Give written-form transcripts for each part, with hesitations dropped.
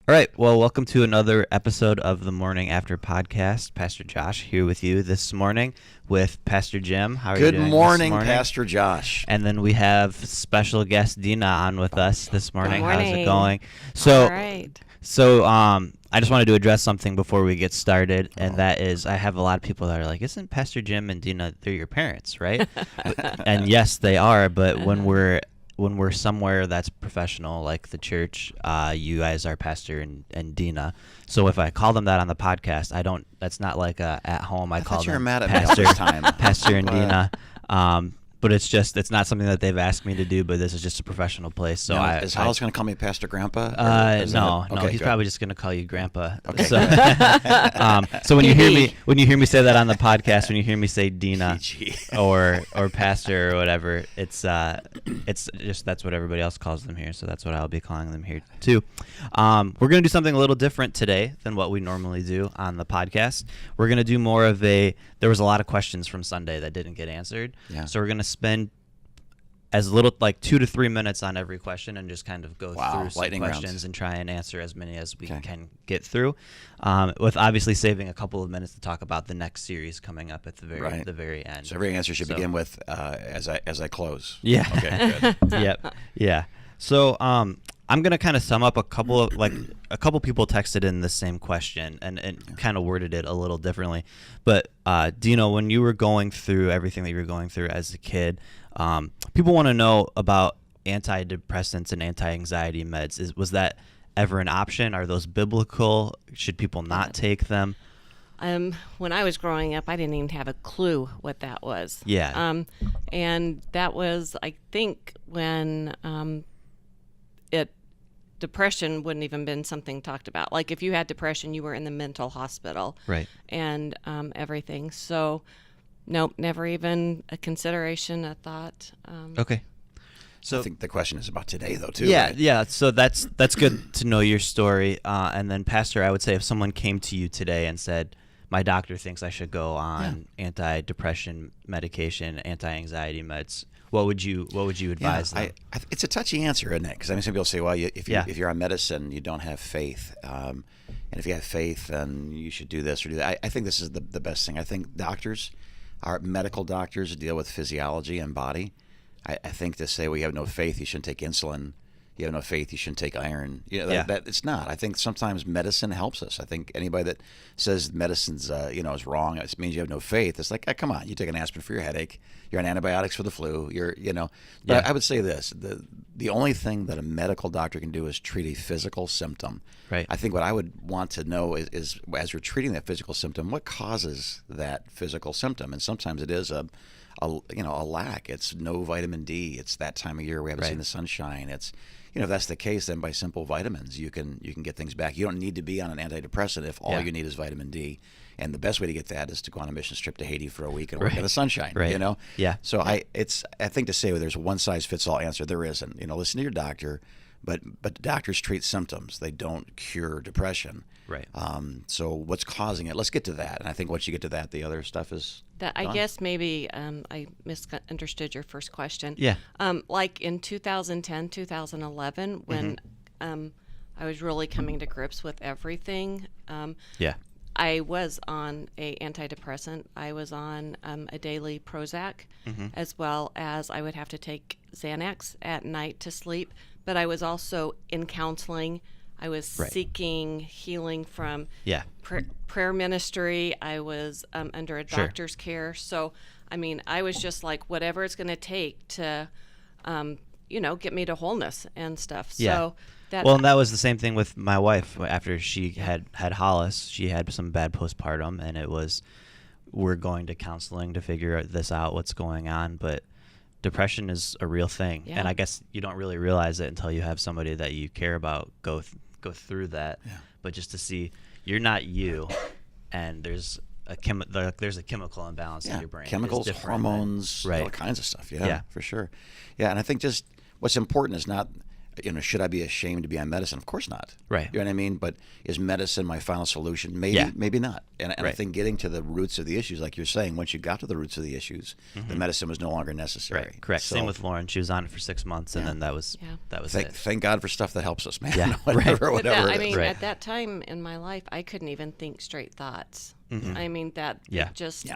All right. Well, welcome to another episode of the Morning After Podcast. Pastor Josh here with you this morning with Pastor Jim. How are you doing Good morning, this morning? Pastor Josh. And then we have special guest Dena on with us this morning. Good How's it morning. going? All right. I just wanted to address something before we get started, and that is I have a lot of people that are like, isn't Pastor Jim and Dena, they're your parents, right? And yes, they are, but when we're somewhere that's professional, like the church, you guys are Pastor and Dena. So if I call them that on the podcast, that's not like at home. I call thought you were them mad at me all Pastor, this time. Pastor and Dena. But it's not something that they've asked me to do, but this is just a professional place. So Is Hollis going to call me Pastor Grandpa? No, Okay, he's good. probably just going to call you Grandpa. Okay, So, so when you hear me say that on the podcast, when you hear me say Dena or Pastor or whatever, it's just that's what everybody else calls them here. So that's what I'll be calling them here too. We're going to do something a little different today than what we normally do on the podcast. We're going to do more of there was a lot of questions from Sunday that didn't get answered. Yeah. So we're going to spend as little like 2 to 3 minutes on every question and just kind of go through some lightning questions rounds. and try and answer as many as we Okay. can get through, with obviously saving a couple of minutes to talk about the next series coming up at the very end. So every answer should begin with as I close. Yeah. Okay, good. Yep. Yeah. So I'm gonna kind of sum up a couple people texted in the same question and kind of worded it a little differently. But Dino, when you were going through everything that you were going through as a kid, people want to know about antidepressants and anti-anxiety meds. Was that ever an option? Are those biblical? Should people not take them? When I was growing up, I didn't even have a clue what that was. Yeah. And that was, I think, when depression wouldn't even been something talked about. Like if you had depression, you were in the mental hospital. Right. And everything. So, nope, never even a consideration, a thought. Okay. So I think the question is about today, though, too. Yeah, right? yeah. So that's good to know your story. And then, Pastor, I would say if someone came to you today and said, "My doctor thinks I should go on anti-depression medication, anti-anxiety meds," what would you advise them? It's a touchy answer, isn't it? Because some people say, well, if you're on medicine, you don't have faith. And if you have faith, then you should do this or do that. I think this is the best thing. I think our medical doctors deal with physiology and body. I think to say, well, you have no faith, you shouldn't take insulin. You have no faith, you shouldn't take iron. That it's not. I think sometimes medicine helps us. I think anybody that says medicine's is wrong, it means you have no faith. It's like, come on, you take an aspirin for your headache, you're on antibiotics for the flu. But I would say this: the only thing that a medical doctor can do is treat a physical symptom. Right. I think what I would want to know is as we're treating that physical symptom, what causes that physical symptom? And sometimes it is a lack. It's no vitamin D. It's that time of year we haven't seen the sunshine. It's if that's the case, then by simple vitamins you can get things back. You don't need to be on an antidepressant if all you need is vitamin D. And the best way to get that is to go on a mission trip to Haiti for a week and work in the sunshine. Right. Yeah. So I think to say there's a one size fits all answer, there isn't. Listen to your doctor, but doctors treat symptoms. They don't cure depression. Right. So what's causing it? Let's get to that. And I think once you get to that, the other stuff is I guess maybe I misunderstood your first question. Yeah. Like in 2010, 2011, when I was really coming to grips with everything. Yeah. I was on a antidepressant. I was on a daily Prozac, as well as I would have to take Xanax at night to sleep. But I was also in counseling. I was seeking healing from prayer ministry. I was under a doctor's care. So, I mean, I was just like, whatever it's going to take to, get me to wholeness and stuff. Yeah. So and that was the same thing with my wife. After she had Hollis, she had some bad postpartum, and we're going to counseling to figure this out, what's going on. But depression is a real thing, and I guess you don't really realize it until you have somebody that you care about go through that. Yeah. But just to see you're not you, and there's a chemical imbalance in your brain. Chemicals, hormones, all kinds of stuff. Yeah, for sure. Yeah, and I think just what's important is not should I be ashamed to be on medicine? Of course not. Right. You know what I mean? But is medicine my final solution? Maybe, maybe not. And I think getting to the roots of the issues, like you're saying, once you got to the roots of the issues, the medicine was no longer necessary. Right. Correct. So, Same with Lauren. She was on it for 6 months, and then that was it. Thank God for stuff that helps us, man. Yeah. whatever. I mean, at that time in my life, I couldn't even think straight thoughts. I mean, it just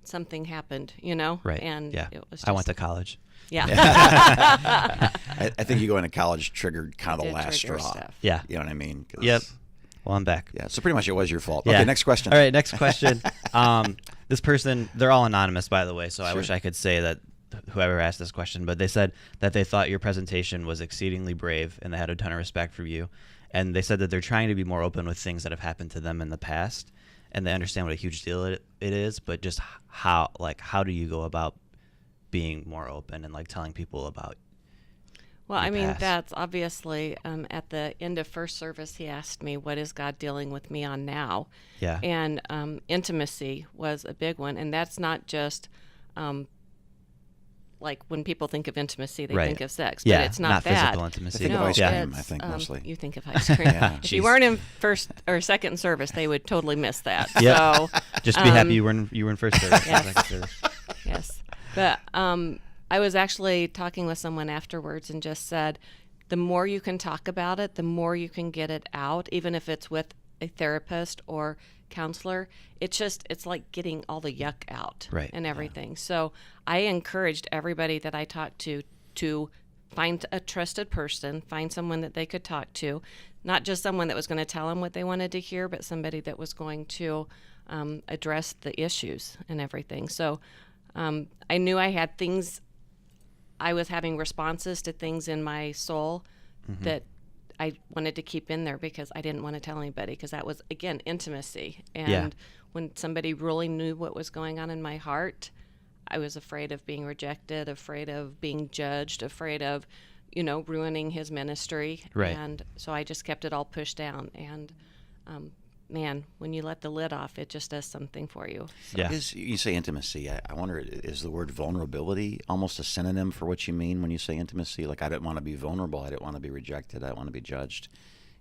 something happened, Right. And it was just, I went to college. Yeah. I think you going to college triggered kind of the last straw. Stuff. Yeah. You know what I mean? Yep. Well, I'm back. Yeah. So pretty much it was your fault. Yeah. Okay. Next question. All right. Next question. This person, they're all anonymous, by the way, so I wish I could say that whoever asked this question, but they said that they thought your presentation was exceedingly brave and they had a ton of respect for you. And they said that they're trying to be more open with things that have happened to them in the past, and they understand what a huge deal it is, but just how do you go about being more open and telling people about Well, I mean, past? that's obviously at the end of first service, he asked me, what is God dealing with me on now? Yeah. And intimacy was a big one. And that's not just like when people think of intimacy, they think of sex. Yeah, but it's not that. Physical intimacy. They think of ice cream, I think, mostly. You think of ice cream. If you weren't in first or second service, they would totally miss that. Yep. So just be happy you were in first service. Yes. Yes. But I was actually talking with someone afterwards and just said, the more you can talk about it, the more you can get it out, even if it's with a therapist or counselor. It's like getting all the yuck out and everything. Yeah. So I encouraged everybody that I talked to find a trusted person, find someone that they could talk to, not just someone that was going to tell them what they wanted to hear, but somebody that was going to address the issues and everything. So I knew I had things, I was having responses to things in my soul that I wanted to keep in there because I didn't want to tell anybody, because that was, again, intimacy. And when somebody really knew what was going on in my heart, I was afraid of being rejected, afraid of being judged, afraid of, ruining his ministry. Right. And so I just kept it all pushed down. And man, when you let the lid off, it just does something for you. So. Yeah. You say intimacy. I wonder, is the word vulnerability almost a synonym for what you mean when you say intimacy? Like, I didn't want to be vulnerable. I didn't want to be rejected. I didn't want to be judged.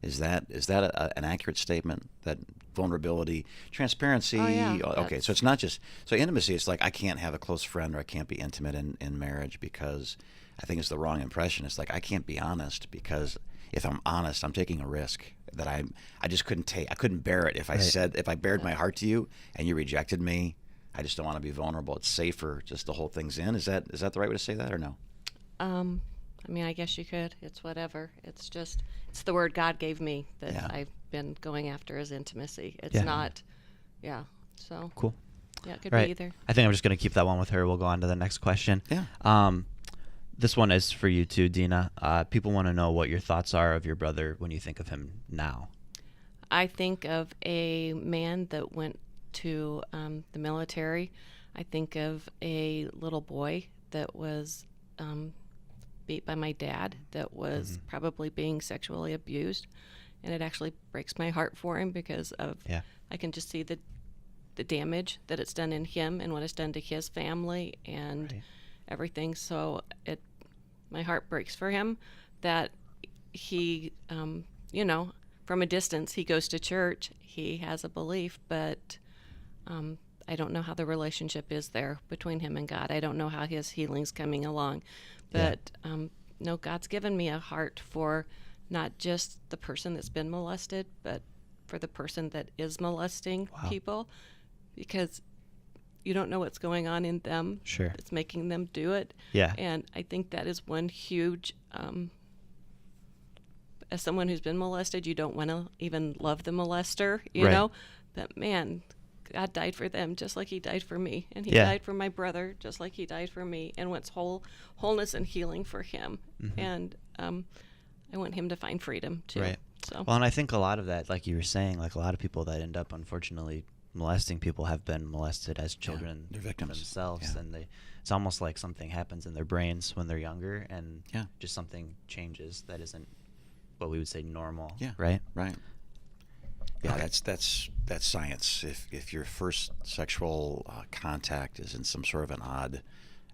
Is that an accurate statement, that vulnerability, transparency? Oh, yeah. Okay, so it's not just, so intimacy, it's like I can't have a close friend or I can't be intimate in marriage because I think it's the wrong impression. It's like I can't be honest because if I'm honest, I'm taking a risk that I just couldn't take. I couldn't bear it if I bared my heart to you and you rejected me. I just don't want to be vulnerable. It's safer just to hold things in. Is that the right way to say that or no? I mean, I guess you could. It's whatever. It's the word God gave me that I've been going after is intimacy. It's not, so. Cool. Yeah, it could Right. be either. I think I'm just going to keep that one with her. We'll go on to the next question. Yeah. This one is for you too, Dena. People want to know what your thoughts are of your brother when you think of him now. I think of a man that went to the military. I think of a little boy that was beat by my dad, that was probably being sexually abused. And it actually breaks my heart for him because of I can just see the damage that it's done in him and what it's done to his family and everything. So my heart breaks for him that he, from a distance, he goes to church, he has a belief, but I don't know how the relationship is there between him and God. I don't know how his healing's coming along. But, no, God's given me a heart for not just the person that's been molested, but for the person that is molesting people, because you don't know what's going on in them. Sure. It's making them do it. Yeah. And I think that is one huge, as someone who's been molested, you don't want to even love the molester, you know? But man, God died for them just like he died for me. And he died for my brother just like he died for me, and wants wholeness and healing for him. And I want him to find freedom too. Right. So. Well, and I think a lot of that, like you were saying, like a lot of people that end up unfortunately molesting people have been molested as children they're victims themselves, and it's almost like something happens in their brains when they're younger, and just something changes that isn't what we would say normal. Right. Yeah, that's science. If your first sexual contact is in some sort of an odd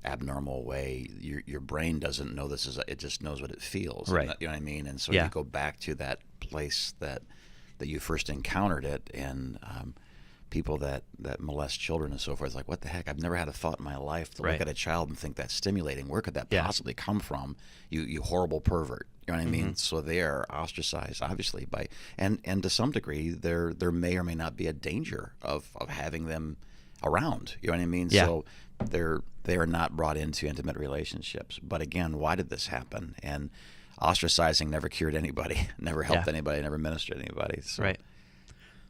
abnormal way, your brain doesn't know this is it just knows what it feels. Right. You know what I mean? And so Yeah. you go back to that place that you first encountered it, and people that molest children and so forth, like, what the heck? I've never had a thought in my life to Right. look at a child and think that's stimulating. Where could that Yeah. possibly come from? You horrible pervert. You know what I mean? Mm-hmm. So they are ostracized, obviously, by and to some degree, there may or may not be a danger of having them around. You know what I mean? Yeah. So they are not brought into intimate relationships. But again, why did this happen? And ostracizing never cured anybody, never helped Yeah. anybody, never ministered to anybody. So. Right.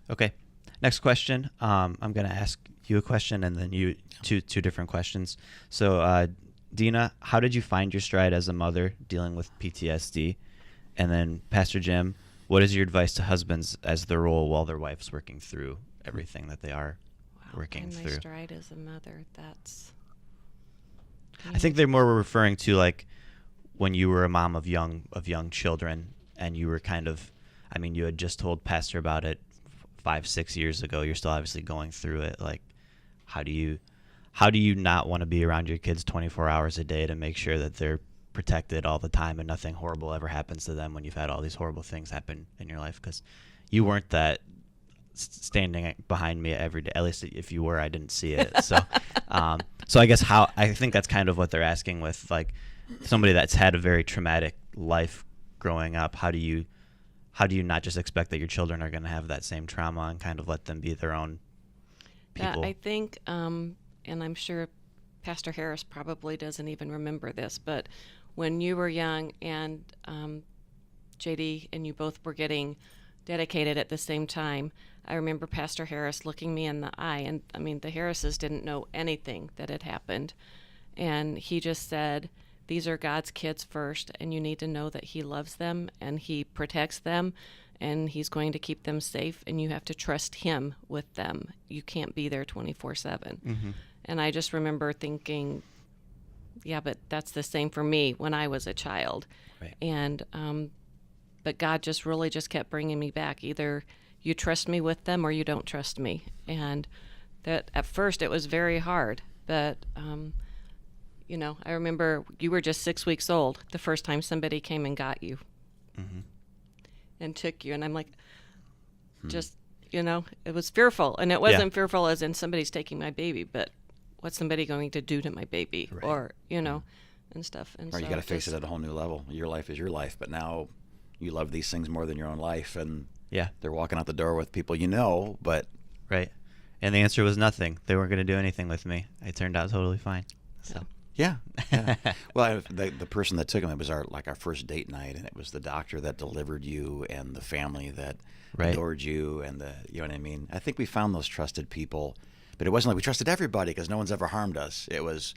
Okay. Next question. I'm going to ask you a question and then you two different questions. So, Dena, how did you find your stride as a mother dealing with PTSD? And then Pastor Jim, what is your advice to husbands as their role while their wife's working through everything that they are working and through? My stride as a mother, that's... I think they're more referring to like when you were a mom of young children and you were kind of, I mean, you had just told Pastor about it 5-6 years ago. You're still obviously going through it. Like, how do you not want to be around your kids 24 hours a day to make sure that they're protected all the time and nothing horrible ever happens to them when you've had all these horrible things happen in your life? Because you weren't that standing behind me every day. At least if you were, I didn't see it. So, so I guess I think that's kind of what they're asking with like somebody that's had a very traumatic life growing up. How do you not just expect that your children are going to have that same trauma and kind of let them be their own people? I think, and I'm sure Pastor Harris probably doesn't even remember this, but when you were young and JD and you both were getting dedicated at the same time, I remember Pastor Harris looking me in the eye, and I mean, the Harrises didn't know anything that had happened, and he just said, these are God's kids first, and you need to know that he loves them and he protects them and he's going to keep them safe, and you have to trust him with them. You can't be there 24/7. Mm-hmm. And I just remember thinking, yeah, but that's the same for me when I was a child. Right. And but God just really just kept bringing me back. Either you trust me with them or you don't trust me. And that at first it was very hard, but you know, I remember you were just 6 weeks old the first time somebody came and got you. Mm-hmm. And took you, and I'm like, just, you know, it was fearful, and it wasn't fearful as in somebody's taking my baby, but what's somebody going to do to my baby, Right. or, you know, and stuff. And Or so you got to face it at a whole new level. Your life is your life, but now you love these things more than your own life, and Yeah. they're walking out the door with people you know, but Right. And the answer was nothing. They weren't going to do anything with me. I turned out totally fine. So. yeah. Well, the person that took him, it was our first date night, and it was the doctor that delivered you and the family that Right. adored you, and you know what I mean? I think we found those trusted people, but it wasn't like we trusted everybody because no one's ever harmed us. It was,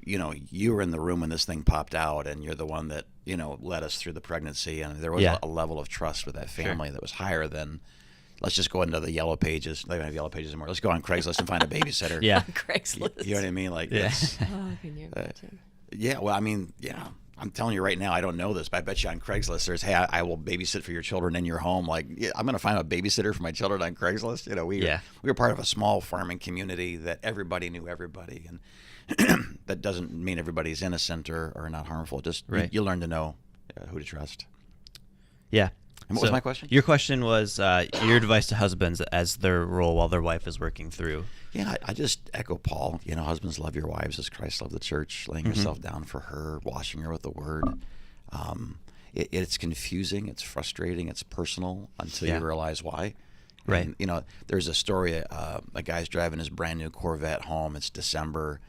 you know, you were in the room when this thing popped out, and you're the one that, you know, led us through the pregnancy, and there was Yeah. a level of trust with that family that was higher than, let's just go into the yellow pages. They don't have yellow pages anymore. Let's go on Craigslist and find a babysitter. Yeah. Craigslist. You know what I mean? Like, Yeah. it's, Oh, can you imagine? yeah, well, I mean, yeah. I'm telling you right now, I don't know this, but I bet you on Craigslist there's, hey, I will babysit for your children in your home. Like, yeah, I'm going to find a babysitter for my children on Craigslist. You know, we were part of a small farming community that everybody knew everybody, and that doesn't mean everybody's innocent or not harmful. Just Right. you learn to know who to trust. Yeah. And what was my question? Your question was your advice to husbands as their role while their wife is working through. Yeah, I just echo Paul. You know, husbands, love your wives as Christ loved the church, laying yourself down for her, washing her with the word. It's confusing, it's frustrating, it's personal until you realize why. Right. And, you know, there's a story, a guy's driving his brand new Corvette home. It's December.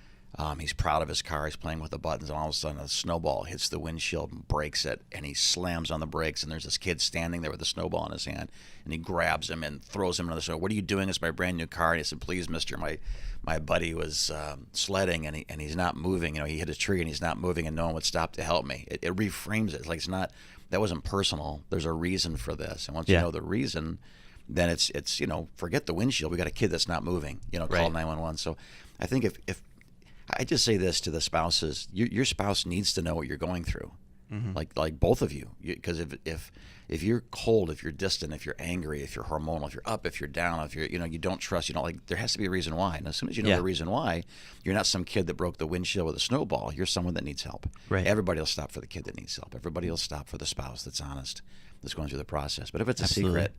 He's proud of his car. He's playing with the buttons, and all of a sudden a snowball hits the windshield and breaks it, and he slams on the brakes, and there's this kid standing there with a snowball in his hand, and he grabs him and throws him into the snow. What are you doing? It's my brand new car. And he said, please, mister, my buddy was sledding, and he's not moving. You know, he hit a tree, and he's not moving, and no one would stop to help me. It reframes it. It's like, that wasn't personal. There's a reason for this, and once you know the reason, then it's you know, forget the windshield. We got a kid that's not moving. You know, call 911. So I think if I just say this to the spouses, your spouse needs to know what you're going through. like both of you. Because if you're cold, if you're distant, if you're angry, if you're hormonal, if you're up, if you're down, if you're you don't trust, you don't like, there has to be a reason why. And as soon as you know the reason why, you're not some kid that broke the windshield with a snowball. You're someone that needs help. Right. Everybody will stop for the kid that needs help. Everybody will stop for the spouse that's honest, that's going through the process. But if it's a secret,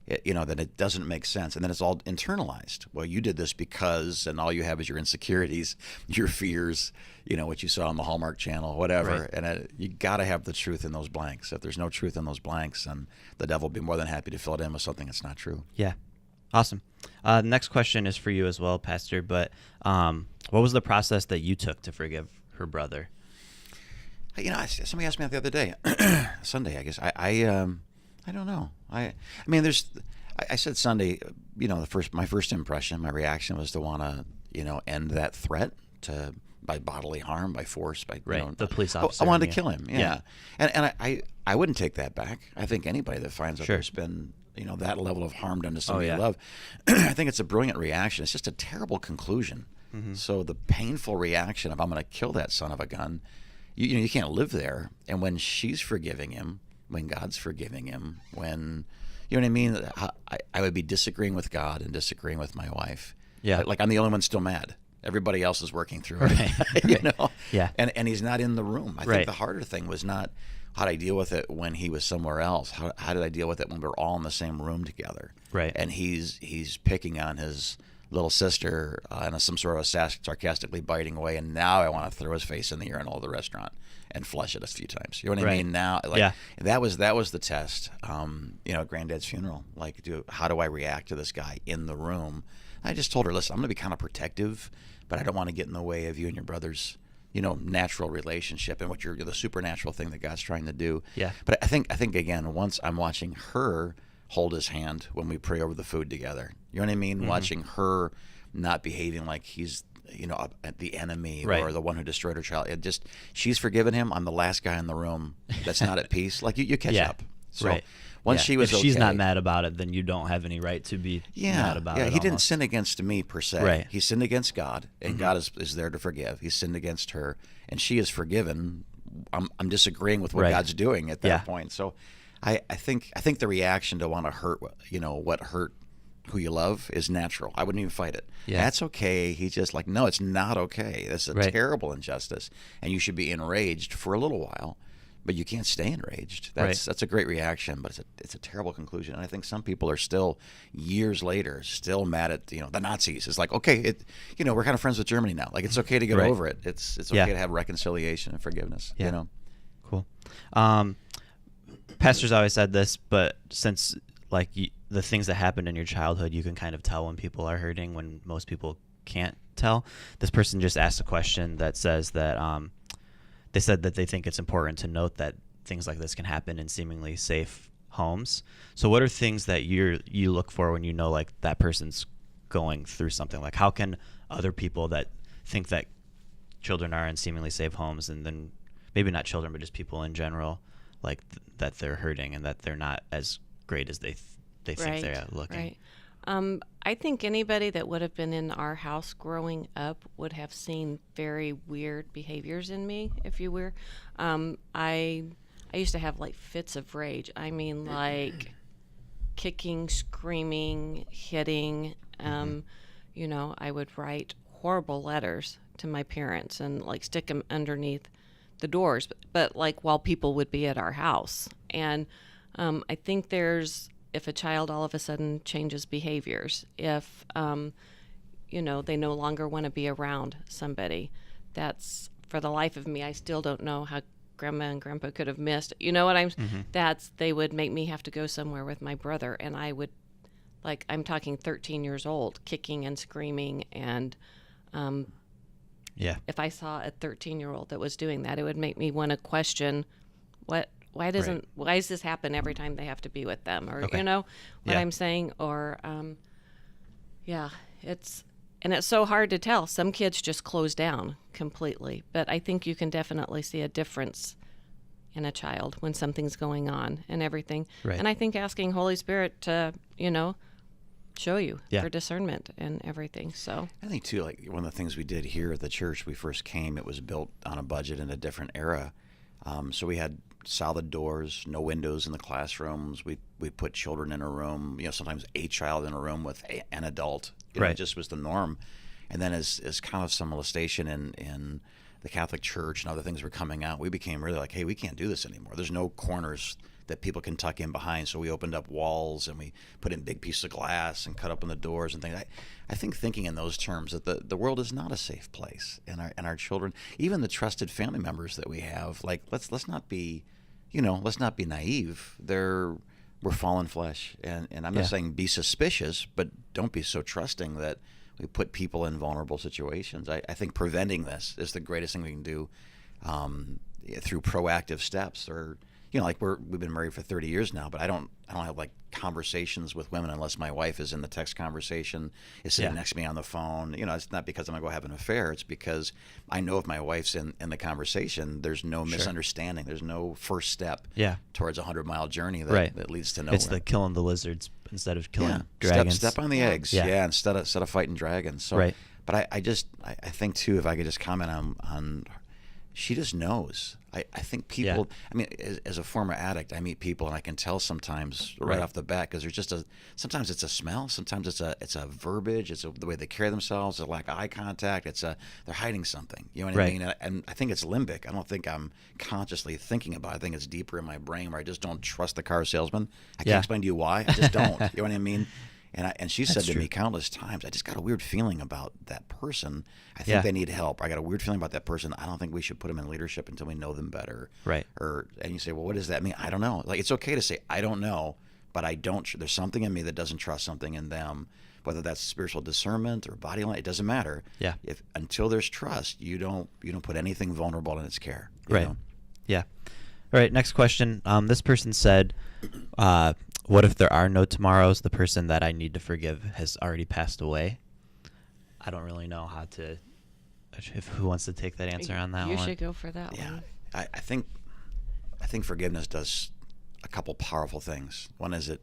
then it doesn't make sense. And then it's all internalized. Well, you did this because, and all you have is your insecurities, your fears, what you saw on the Hallmark Channel, whatever. Right. And you got to have the truth in those blanks. If there's no truth in those blanks, then the devil will be more than happy to fill it in with something that's not true. Yeah. Awesome. Next question is for you as well, Pastor. But what was the process that you took to forgive her brother? Somebody asked me that the other day, Sunday, I guess. I don't know. I said Sunday, my first impression, my reaction was to want to, end that threat by bodily harm, by force, by the police officer. I wanted to kill him. Yeah. And I wouldn't take that back. I think anybody that finds out there's been that level of harm done to somebody you love, I think it's a brilliant reaction. It's just a terrible conclusion. So the painful reaction of I'm going to kill that son of a gun, you can't live there. And when she's forgiving him, when God's forgiving him, when, you know what I mean? I would be disagreeing with God and disagreeing with my wife. Yeah. Like I'm the only one still mad. Everybody else is working through it. Right. Yeah. And he's not in the room. I think the harder thing was not how did I deal with it when he was somewhere else. How did I deal with it when we were all in the same room together? Right. And he's picking on his little sister in some sort of sarcastically biting way, and now I want to throw his face in the urinal of the restaurant and flush it a few times. You know what I mean? Now, that was the test. At Granddad's funeral, how do I react to this guy in the room? I just told her, listen, I'm going to be kind of protective, but I don't want to get in the way of you and your brother's, natural relationship and the supernatural thing that God's trying to do. Yeah. But I think again, once I'm watching her hold his hand when we pray over the food together. You know what I mean? Watching her not behaving like he's, the enemy or the one who destroyed her child. She's forgiven him. I'm the last guy in the room that's not at peace. Like you catch up. So once she was if she's not mad about it, then you don't have any right to be mad about it. Yeah, he didn't sin against me per se. Right. He sinned against God, and God is there to forgive. He sinned against her, and she is forgiven. I'm disagreeing with what God's doing at that point. So I think the reaction to want to hurt, what hurt who you love is natural. I wouldn't even fight it. Yeah. That's okay. He's just like, no, it's not okay. This is a terrible injustice, and you should be enraged for a little while, but you can't stay enraged. That's a great reaction, but it's a terrible conclusion. And I think some people are still, years later, still mad at the Nazis. It's like, okay, we're kind of friends with Germany now. Like it's okay to get over it. It's okay to have reconciliation and forgiveness. Yeah. Cool. Pastors always said this, but since the things that happened in your childhood, you can kind of tell when people are hurting when most people can't tell. This person just asked a question that says that they said that they think it's important to note that things like this can happen in seemingly safe homes. So what are things that you look for when you know like that person's going through something? Like how can other people that think that children are in seemingly safe homes, and then maybe not children but just people in general, like that they're hurting and that they're not as great as they think they're looking? Right. I think anybody that would have been in our house growing up would have seen very weird behaviors in me, if you will. I used to have like fits of rage. I mean, like kicking, screaming, hitting. I would write horrible letters to my parents and like stick them underneath the doors, but like while people would be at our house. And I think if a child all of a sudden changes behaviors, if, they no longer want to be around somebody, that's, for the life of me, I still don't know how Grandma and Grandpa could have missed. You know what they would make me have to go somewhere with my brother, and I would, I'm talking 13 years old, kicking and screaming, and if I saw a 13-year-old that was doing that, it would make me want to question why does this happen every time they have to be with them? Or, what I'm saying? Or, it's so hard to tell. Some kids just close down completely. But I think you can definitely see a difference in a child when something's going on and everything. Right. And I think asking Holy Spirit to, show you for discernment and everything. So I think, too, like one of the things we did here at the church we first came, it was built on a budget in a different era. So we had solid doors, no windows in the classrooms. We put children in a room, sometimes a child in a room with an adult. It just was the norm. And then as kind of some molestation in the Catholic Church and other things were coming out, we became really like, hey, we can't do this anymore. There's no corners that people can tuck in behind. So we opened up walls and we put in big pieces of glass and cut open the doors and things. I think thinking in those terms that the world is not a safe place, and our children, even the trusted family members that we have, like let's not be, let's not be naive. We're fallen flesh, and I'm not saying be suspicious, but don't be so trusting that we put people in vulnerable situations. I think preventing this is the greatest thing we can do through proactive steps. Or like we've been married for 30 years now, but I don't have like conversations with women unless my wife is in the text conversation, is sitting next to me on the phone. It's not because I'm gonna go have an affair. It's because I know if my wife's in the conversation, there's no misunderstanding. There's no first step towards a 100-mile journey that leads to nowhere. It's the killing the lizards instead of killing dragons. Step on the eggs. Yeah, instead of fighting dragons. So, but I think too, if I could just comment on she just knows. I think people, I mean, as a former addict, I meet people and I can tell sometimes right off the bat, because there's just sometimes it's a smell, sometimes it's a verbiage, it's the way they carry themselves, a lack of eye contact, they're hiding something, you know what I mean? And I think it's limbic. I don't think I'm consciously thinking about it. I think it's deeper in my brain where I just don't trust the car salesman. I can't explain to you why, I just don't, you know what I mean? And she said to me countless times, I just got a weird feeling about that person. I think they need help. I got a weird feeling about that person. I don't think we should put them in leadership until we know them better. Right. And you say, well, what does that mean? I don't know. Like, it's okay to say, I don't know, but I don't. There's something in me that doesn't trust something in them, whether that's spiritual discernment or body language. It doesn't matter. Yeah. Until there's trust, you don't put anything vulnerable in its care. You know? Yeah. All right. Next question. This person said, what if there are no tomorrows? The person that I need to forgive has already passed away. I don't really know how to. Who wants to take that answer on that one? You should go for that one. I think forgiveness does a couple powerful things. One is it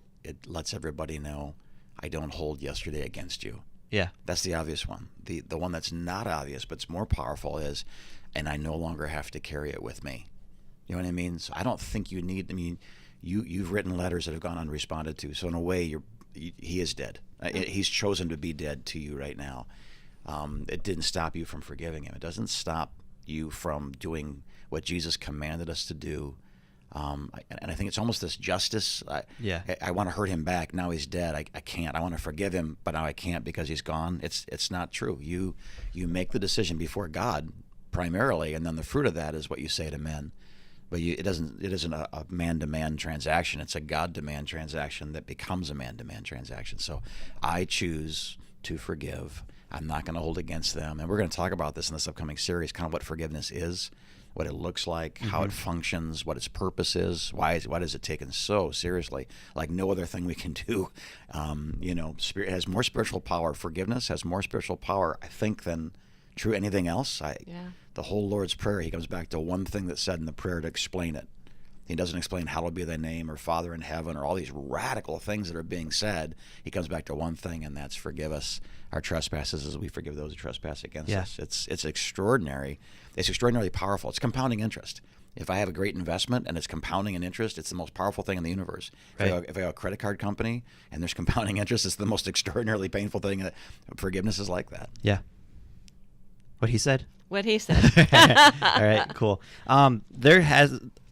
lets everybody know I don't hold yesterday against you. Yeah, that's the obvious one. The one that's not obvious but it's more powerful is, and I no longer have to carry it with me. You know what I mean? So I don't think you need. I mean. You've written letters that have gone unresponded to. So in a way, he is dead. He's chosen to be dead to you right now. It didn't stop you from forgiving him. It doesn't stop you from doing what Jesus commanded us to do. And I think it's almost this justice. I want to hurt him back. Now he's dead. I can't. I want to forgive him, but now I can't because he's gone. It's not true. You make the decision before God primarily, and then the fruit of that is what you say to men. But it isn't a man-to-man transaction. It's a God-to-man transaction that becomes a man-to-man transaction. So I choose to forgive. I'm not going to hold against them. And we're going to talk about this in this upcoming series, kind of what forgiveness is, what it looks like, how it functions, what its purpose is, why is it taken so seriously, like no other thing we can do. Spirit has more spiritual power. Forgiveness has more spiritual power, I think, than true anything else. The whole Lord's Prayer, he comes back to one thing that's said in the prayer to explain it. He doesn't explain hallowed be thy name or Father in heaven or all these radical things that are being said. He comes back to one thing, and that's forgive us our trespasses as we forgive those who trespass against us. It's extraordinary. It's extraordinarily powerful. It's compounding interest. If I have a great investment and it's compounding in interest, it's the most powerful thing in the universe. If I have a credit card company and there's compounding interest, it's the most extraordinarily painful thing. Forgiveness is like that. Yeah. What he said? What he said. All right, cool.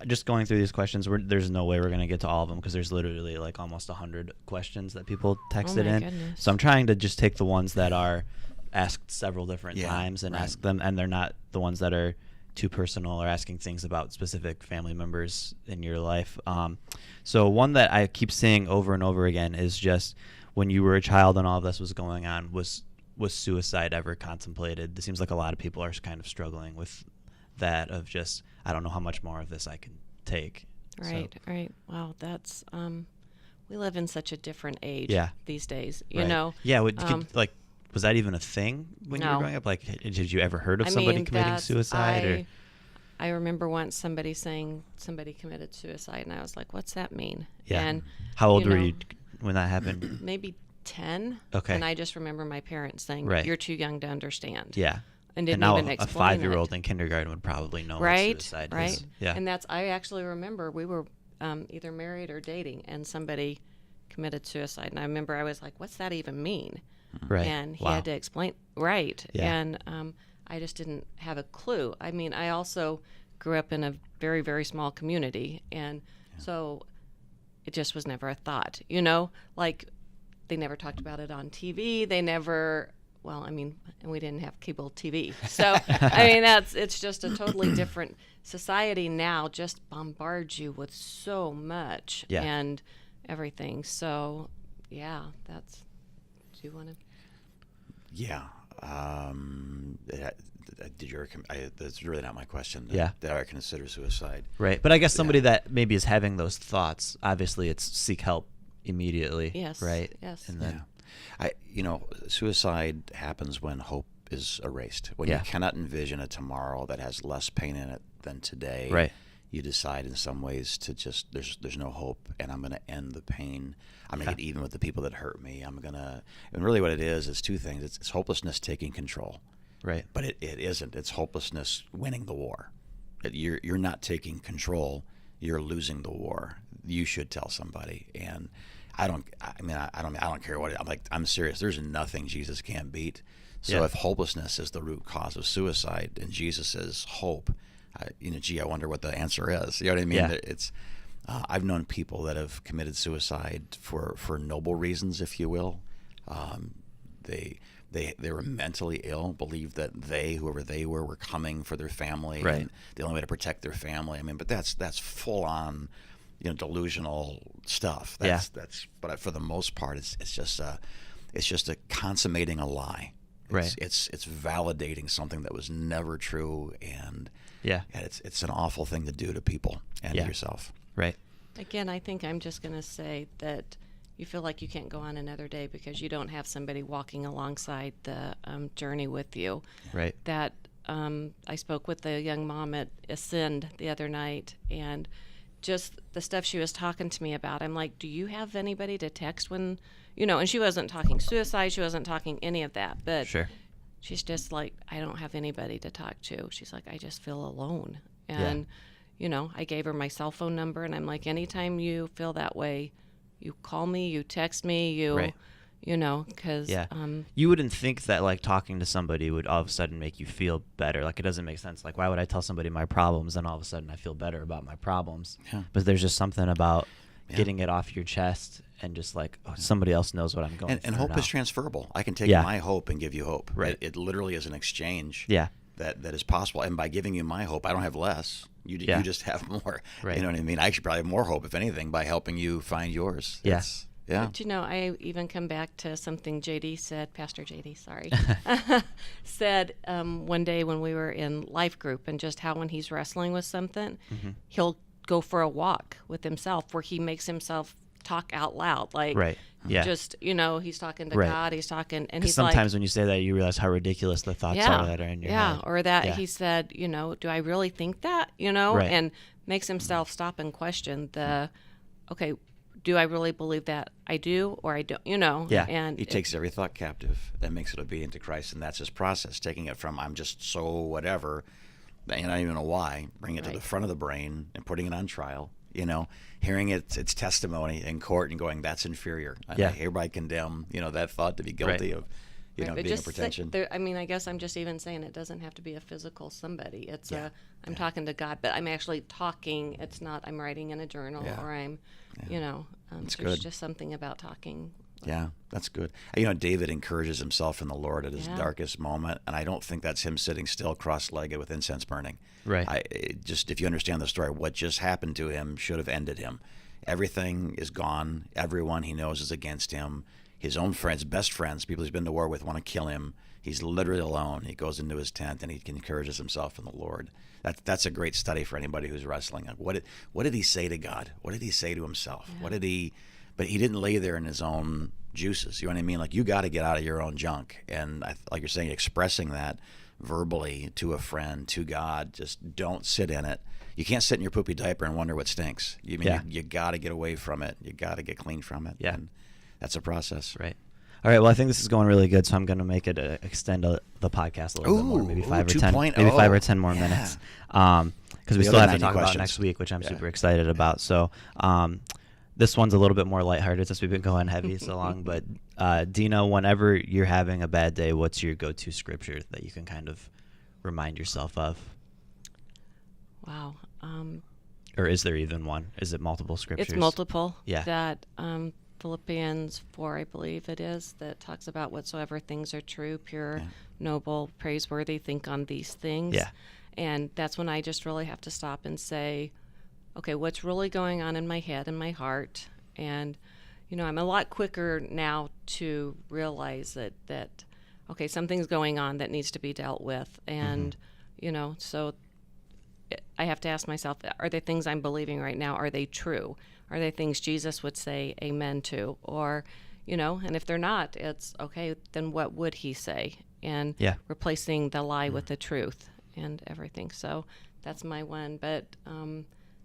Just going through these questions, there's no way we're going to get to all of them because there's literally like almost 100 questions that people texted in. Goodness. So I'm trying to just take the ones that are asked several different times and ask them, and they're not the ones that are too personal or asking things about specific family members in your life. So one that I keep seeing over and over again is just when you were a child and all of this was going on, was suicide ever contemplated? It seems like a lot of people are kind of struggling with that of just, I don't know how much more of this I can take. Right. Wow, that's we live in such a different age these days, you know. Yeah, was that even a thing when you were growing up? Like, did you ever heard of somebody committing suicide? I remember once somebody saying somebody committed suicide, and I was like, what's that mean? Yeah. And how old were you when that happened? Maybe 10. Okay. And I just remember my parents saying, you're too young to understand. Yeah. and didn't now even a explain 5-year-old it. in kindergarten would probably know Right, what suicide right. is. Yeah. And I actually remember we were either married or dating, and somebody committed suicide. And I remember I was like, what's that even mean? Right. And he Wow. had to explain. Right. Yeah. And I just didn't have a clue. I mean, I also grew up in a very, very small community. And so it just was never a thought, like they never talked about it on TV. They never, and we didn't have cable TV. So, it's just a totally different society now, just bombards you with so much and everything. So, yeah, do you want to? Yeah. That's really not my question. Yeah. Did I consider suicide? Right. But I guess somebody that maybe is having those thoughts, obviously it's seek help immediately. Yes. Right. Yes. And then, suicide happens when hope is erased. When you cannot envision a tomorrow that has less pain in it than today. Right. You decide in some ways to just there's no hope, and I'm going to end the pain. I'm going to get even with the people that hurt me. And really what it is two things. It's hopelessness taking control. Right. But it isn't. It's hopelessness winning the war. You're not taking control. You're losing the war. You should tell somebody. And I don't care what I'm serious. There's nothing Jesus can't beat. So if hopelessness is the root cause of suicide and Jesus is hope, I wonder what the answer is. You know what I mean? Yeah. It's I've known people that have committed suicide for noble reasons, if you will. They were mentally ill, believed that whoever they were coming for their family, right. and the only way to protect their family. But that's full on, delusional stuff. But for the most part, it's just a consummating a lie. Right. It's validating something that was never true, and it's an awful thing to do to people and to yourself. Right. Again, I think I'm just going to say that you feel like you can't go on another day because you don't have somebody walking alongside the journey with you. Right. That I spoke with a young mom at Ascend the other night, and just the stuff she was talking to me about, I'm like, do you have anybody to text when, and she wasn't talking suicide, she wasn't talking any of that, but sure. She's just like, I don't have anybody to talk to. She's like, I just feel alone. And, I gave her my cell phone number, and I'm like, anytime you feel that way, you call me, you text me, right. Because you wouldn't think that like talking to somebody would all of a sudden make you feel better. Like it doesn't make sense. Like why would I tell somebody my problems and all of a sudden I feel better about my problems? Yeah. But there's just something about getting it off your chest and just like somebody else knows what I'm going through. And hope now. is transferable. I can take my hope and give you hope. Right. It literally is an exchange. Yeah. That is possible. And by giving you my hope, I don't have less. You just have more. Right. You know what I mean? I actually probably have more hope, if anything, by helping you find yours. Yeah. Yeah. But I even come back to something JD said, Pastor JD, sorry, said one day when we were in life group, and just how when he's wrestling with something, he'll go for a walk with himself where he makes himself talk out loud. Like, right. Yeah. just, he's talking to God, he's talking, and he's sometimes like, when you say that, you realize how ridiculous the thoughts are that are in your head. Or that he said, do I really think that, Right. and makes himself stop and question okay, do I really believe that I do or I don't, Yeah. And he takes every thought captive that makes it obedient to Christ, and that's his process, taking it from I'm just so whatever, and I don't even know why, bring it to the front of the brain and putting it on trial, hearing its testimony in court and going, that's inferior. I hereby condemn, that thought to be guilty of, being a pretension. I guess I'm just even saying it doesn't have to be a physical somebody. It's I'm talking to God, but I'm actually talking. It's not I'm writing in a journal or I'm, That's there's good. just something about talking. Yeah, that's good. David encourages himself in the Lord at his darkest moment, and I don't think that's him sitting still cross-legged with incense burning. Right. If you understand the story, what just happened to him should have ended him. Everything is gone. Everyone he knows is against him. His own friends, best friends, people he's been to war with, want to kill him. He's literally alone. He goes into his tent and he encourages himself in the Lord. That's a great study for anybody who's wrestling. What did he say to God? What did he say to himself? Yeah. But he didn't lay there in his own juices. You know what I mean? Like, you got to get out of your own junk. And like you're saying, expressing that verbally to a friend, to God, just don't sit in it. You can't sit in your poopy diaper and wonder what stinks. You got to get away from it. You got to get clean from it. Yeah. And that's a process. Right. All right. Well, I think this is going really good, so I'm going to make it extend the podcast a little bit more, maybe 5 or 10, maybe 5 or 10 more minutes, because we still have to talk about next week, which I'm super excited about. So, this one's a little bit more lighthearted since we've been going heavy so long. But Dena, whenever you're having a bad day, what's your go-to scripture that you can kind of remind yourself of? Wow. Or is there even one? Is it multiple scriptures? It's multiple. Yeah. That Philippians 4, I believe it is, that talks about whatsoever things are true, pure, noble, praiseworthy, think on these things. Yeah. And that's when I just really have to stop and say, okay, what's really going on in my head and my heart? And, I'm a lot quicker now to realize that okay, something's going on that needs to be dealt with. And, so I have to ask myself, are the things I'm believing right now, are they true? Are they things Jesus would say amen to? Or, and if they're not, it's okay, then what would he say? And replacing the lie with the truth and everything. So that's my one. But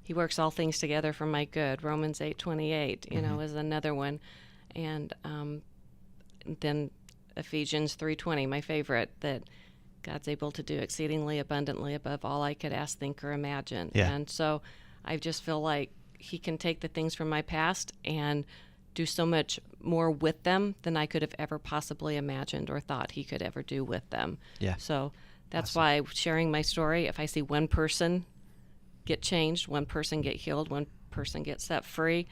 he works all things together for my good. Romans 8:28, is another one. And then Ephesians 3:20, my favorite, that God's able to do exceedingly abundantly above all I could ask, think, or imagine. Yeah. And so I just feel like he can take the things from my past and do so much more with them than I could have ever possibly imagined or thought he could ever do with them. Yeah. So that's why sharing my story, if I see one person get changed, one person get healed, one person get set free,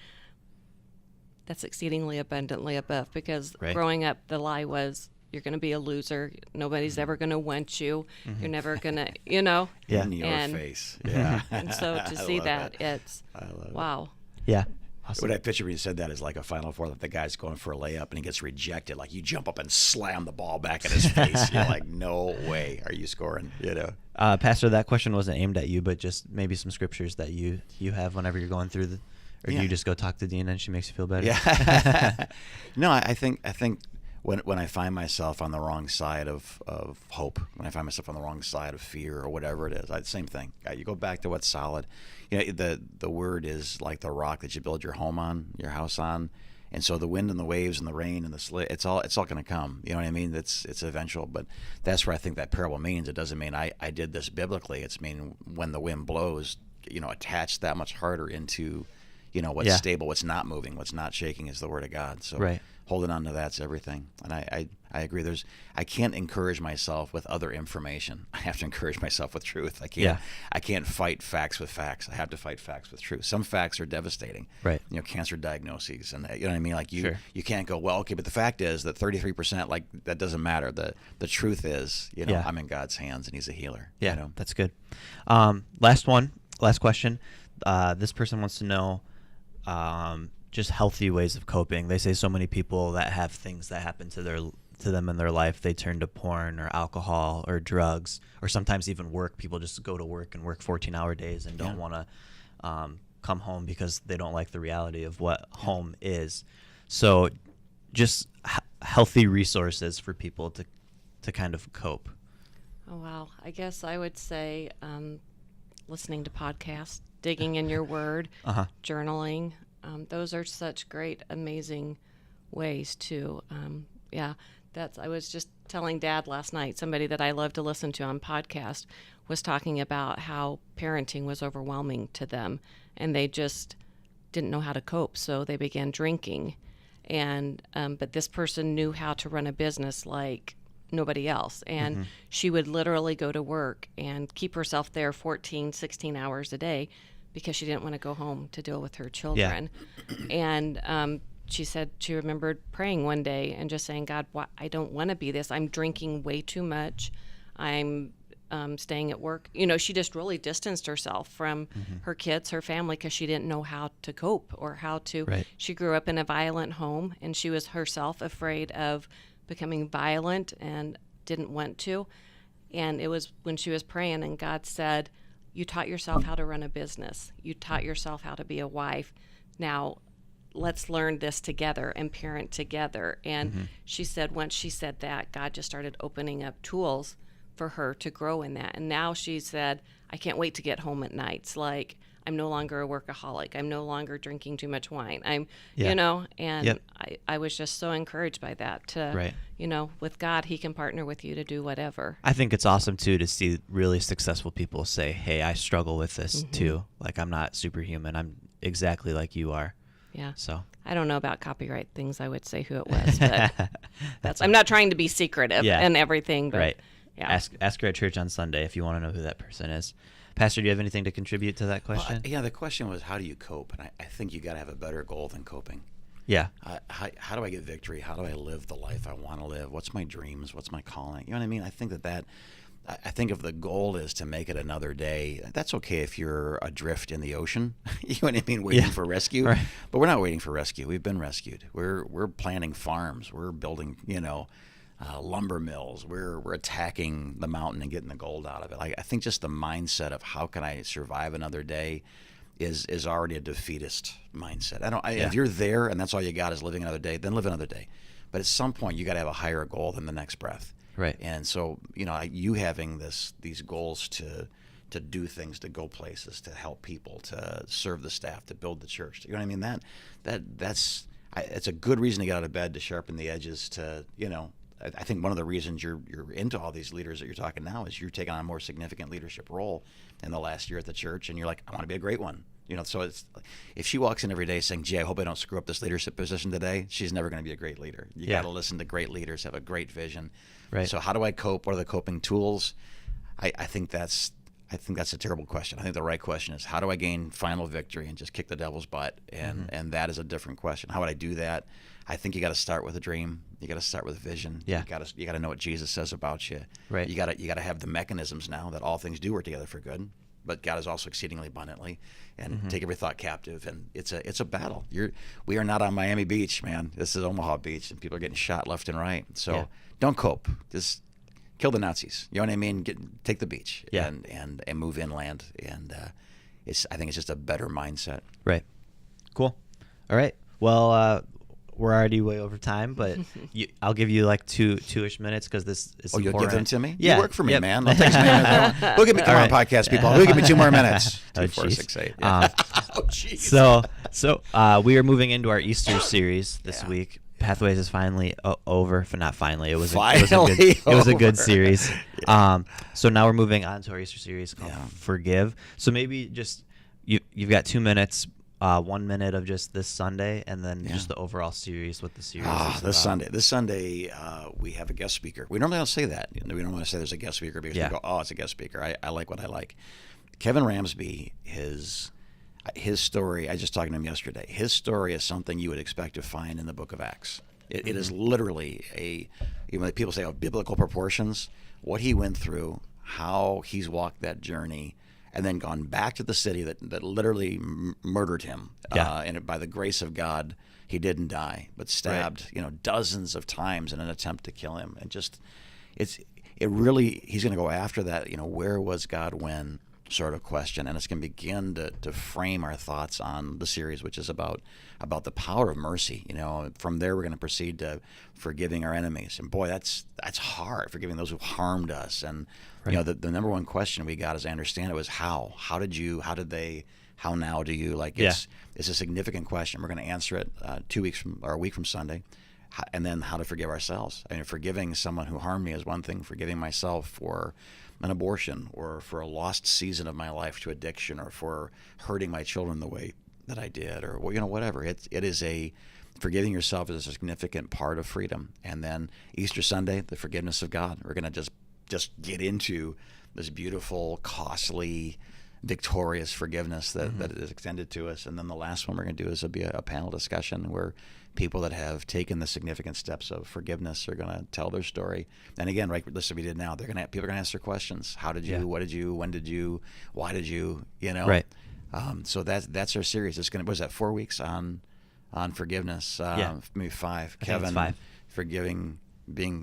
that's exceedingly abundantly above. Because growing up, the lie was, you're going to be a loser. Nobody's ever going to want you. You're never going to, In your face. Yeah. And so to see that, it's, wow. Yeah. Awesome. What I picture when you said that is like a Final Four, that the guy's going for a layup and he gets rejected. Like, you jump up and slam the ball back in his face. You're like, no way are you scoring, Pastor, that question wasn't aimed at you, but just maybe some scriptures that you have whenever you're going through or do you just go talk to Dena and she makes you feel better? Yeah. No, I think when I find myself on the wrong side of hope, when I find myself on the wrong side of fear or whatever it is, same thing. You go back to what's solid. The word is like the rock that you build your home on, your house on. And so the wind and the waves and the rain and the slit, it's all going to come. You know what I mean? It's eventual. But that's where I think that parable means. It doesn't mean I did this biblically. It's mean when the wind blows, attach that much harder into, what's stable, what's not moving, what's not shaking is the word of God. So holding on to that's everything. And I agree. I can't encourage myself with other information. I have to encourage myself with truth. I can't fight facts with facts. I have to fight facts with truth. Some facts are devastating. Right. Cancer diagnoses, and you know what I mean? Like you can't go, well, okay, but the fact is that 33%, like, that doesn't matter. The truth is, I'm in God's hands and he's a healer. Yeah. That's good. Last question. This person wants to know, just healthy ways of coping. They say so many people that have things that happen to them in their life, they turn to porn or alcohol or drugs, or sometimes even work. People just go to work and work 14-hour days and don't want to come home because they don't like the reality of what home is. So just healthy resources for people to kind of cope. Oh, wow. I guess I would say listening to podcasts, digging in your word, journaling. Those are such great, amazing ways to, I was just telling Dad last night, somebody that I love to listen to on podcast was talking about how parenting was overwhelming to them and they just didn't know how to cope. So they began drinking. And, but this person knew how to run a business like nobody else. And she would literally go to work and keep herself there 14, 16 hours a day because she didn't want to go home to deal with her children. And she said she remembered praying one day and just saying, God, I don't want to be this. I'm drinking way too much. I'm staying at work. She just really distanced herself from her kids, her family, because she didn't know how to cope or how to. She grew up in a violent home, and she was herself afraid of becoming violent and didn't want to. And it was when she was praying and God said, you taught yourself how to run a business. You taught yourself how to be a wife. Now let's learn this together and parent together. And she said once she said that, God just started opening up tools for her to grow in that. And now she said, I can't wait to get home at nights. Like, I'm no longer a workaholic. I'm no longer drinking too much wine. I'm, Yeah. and Yep. I was just so encouraged by that Right. with God, he can partner with you to do whatever. I think it's awesome too to see really successful people say, "Hey, I struggle with this too. Like, I'm not superhuman. I'm exactly like you are." Yeah. So I don't know about copyright things. I would say who it was, but I'm not trying to be secretive and everything. But right. Yeah. Ask her at church on Sunday if you want to know who that person is. Pastor, do you have anything to contribute to that question? Well, the question was, how do you cope? And I think you got to have a better goal than coping. Yeah. How do I get victory? How do I live the life I want to live? What's my dreams? What's my calling? You know what I mean? I think I think if the goal is to make it another day, that's okay if you're adrift in the ocean. You know what I mean? Waiting for rescue. Right. But we're not waiting for rescue. We've been rescued. We're planting farms. We're building, lumber mills. We're attacking the mountain and getting the gold out of it. I think just the mindset of how can I survive another day is already a defeatist mindset. If you're there and that's all you got is living another day, then live another day. But at some point, you got to have a higher goal than the next breath. Right. And so, you having these goals to do things, to go places, to help people, to serve the staff, to build the church. You know what I mean? That's it's a good reason to get out of bed, to sharpen the edges, to, I think one of the reasons you're into all these leaders that you're talking now is you're taking on a more significant leadership role in the last year at the church, and you're like, I want to be a great one. So it's, if she walks in every day saying, "Gee, I hope I don't screw up this leadership position today," she's never going to be a great leader. You got to listen to great leaders, have a great vision. Right. So how do I cope? What are the coping tools? I think that's a terrible question. I think the right question is, how do I gain final victory and just kick the devil's butt? And that is a different question. How would I do that? I think you got to start with a dream. You got to start with a vision. Yeah. You got to know what Jesus says about you. Right. You got to have the mechanisms now that all things do work together for good. But God is also exceedingly abundantly, and take every thought captive. And it's a battle. We are not on Miami Beach, man. This is Omaha Beach, and people are getting shot left and right. So don't cope. Just kill the Nazis. You know what I mean? Take the beach and move inland. And I think it's just a better mindset. Right. Cool. All right. Well, we're already way over time, but I'll give you like two-ish minutes because this is important. You'll give them to me? Yeah. You work for me, man. I'll take some minutes. Who'll give me, come on, podcast people. Who'll give me 2 more minutes? 2, 4, 6, 8. Yeah. Oh, jeez. So we are moving into our Easter series this week. Pathways is finally over. Not finally. It was a good series. So now we're moving on to our Easter series called Forgive. So maybe just you've got 2 minutes. 1 minute of just this Sunday, and then just the overall series. What the series is about. This Sunday, we have a guest speaker. We normally don't say that. We don't want to say there's a guest speaker because we go, "Oh, it's a guest speaker." I like what I like. Kevin Ramsby, his story. I just talked to him yesterday. His story is something you would expect to find in the Book of Acts. It is literally people say, biblical proportions. What he went through, how he's walked that journey. And then gone back to the city that literally murdered him. And by the grace of God, he didn't die, but stabbed, dozens of times in an attempt to kill him. And just, he's going to go after that, where was God when sort of question. And it's going to begin to frame our thoughts on the series, which is about the power of mercy. From there, we're going to proceed to forgiving our enemies. And boy, that's hard, forgiving those who harmed us. And the number one question we got, as I understand it, was how now do you it's a significant question. We're going to answer it 2 weeks from, or a week from Sunday. And then how to forgive ourselves. I mean, forgiving someone who harmed me is one thing. Forgiving myself for an abortion, or for a lost season of my life to addiction, or for hurting my children the way that I did, or whatever. It is forgiving yourself is a significant part of freedom. And then Easter Sunday, the forgiveness of God. We're going to just get into this beautiful, costly, victorious forgiveness that is extended to us. And then the last one we're going to do is be a panel discussion where people that have taken the significant steps of forgiveness are going to tell their story. And again, right, just as we did now, people are going to ask their questions. How did you? What did you? When did you? Why did you? Right. So that's our series. It's going to, was that 4 weeks on forgiveness? Maybe 5. Kevin, it's 5. Forgiving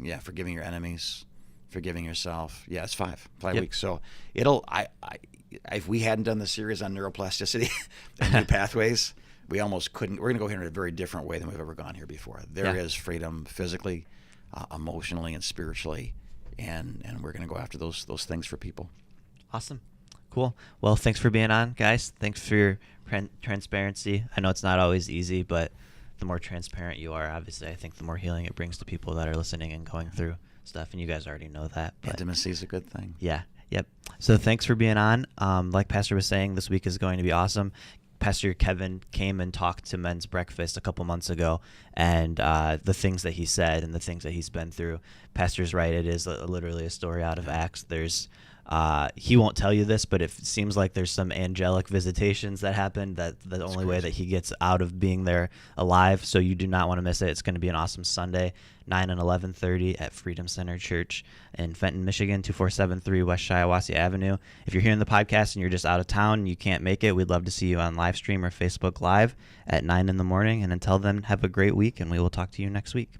your enemies, forgiving yourself. Yeah, it's 5 weeks. So if we hadn't done the series on neuroplasticity and new pathways, we almost couldn't. We're going to go here in a very different way than we've ever gone here before. There is freedom physically, emotionally, and spiritually, and we're going to go after those things for people. Awesome. Cool. Well, thanks for being on, guys. Thanks for your transparency. I know it's not always easy, but the more transparent you are, obviously, I think the more healing it brings to people that are listening and going through stuff. And you guys already know that. But intimacy is a good thing. Yeah. Yep. So thanks for being on. Like Pastor was saying, this week is going to be awesome. Pastor Kevin came and talked to Men's Breakfast a couple months ago, and the things that he said and the things that he's been through. Pastor's right. It is literally a story out of Acts. There's he won't tell you this, but it seems like there's some angelic visitations that happened. That's the only way that he gets out of being there alive. So you do not want to miss it. It's going to be an awesome Sunday, 9 and 11:30 at Freedom Center Church in Fenton, Michigan, 2473 West Shiawassee Avenue. If you're hearing the podcast and you're just out of town and you can't make it, we'd love to see you on live stream or Facebook Live at 9 in the morning. And until then, have a great week, and we will talk to you next week.